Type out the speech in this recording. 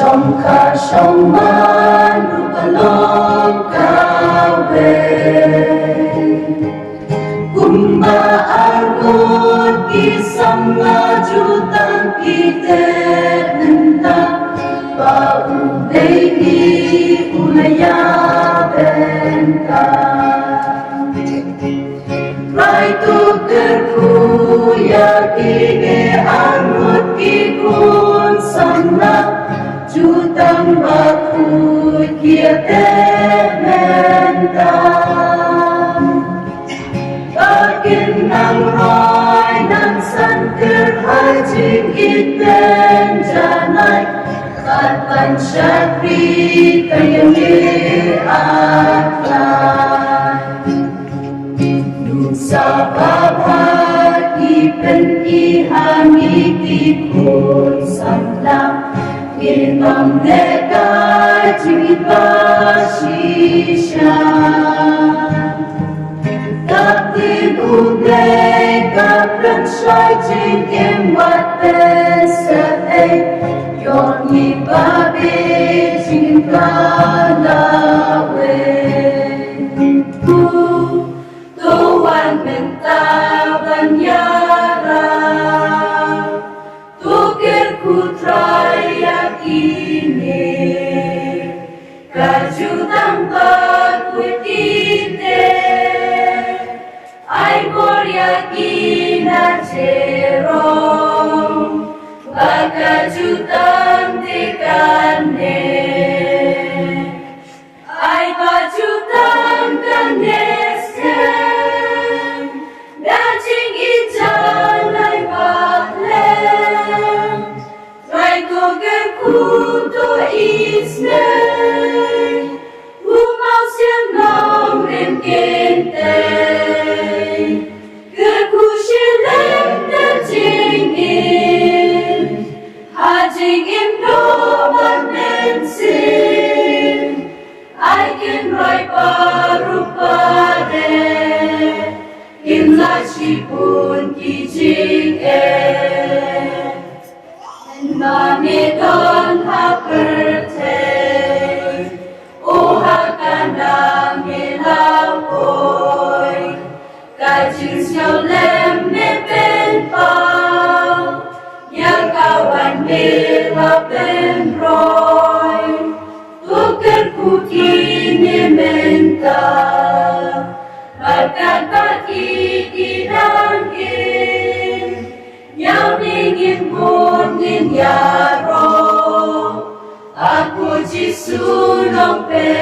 Song man rupalong kawe Kumba armut kisam jutang kitet nenta Paudei ni ulaya benta Rai tukerku yakini armut kikun samna Jutang baku kia tementa Bakin nang roy nang sanker haji kiten janai Katan syakri kayami aklai Nusa babat ipen ihami kikun samla Ilmam dekai jingit basisya Takdir ublay kaplan syai jingim waten se'ay Yon ibabe jingim kalawe Tuan bentaban yara Tukir kutrai yakini Kajutang pagkutite Ay por yakina cerong Bagajutang tikane Ay pajutang kanesem Dajing ijan ay baklem Kuto isnei, umau siang nom rem kentei, kekushilen terjingin, hajingin doban mensin, aikin roi parupade, imlachi pun kijing Mamidon hapertei, uhakandang milapoy, kajing siyaw lemmepen pao, yang kawan milapen roy, tuker kutini menta, berkata kikidangin, yang ingin mungkin yaro, aku jisunong pe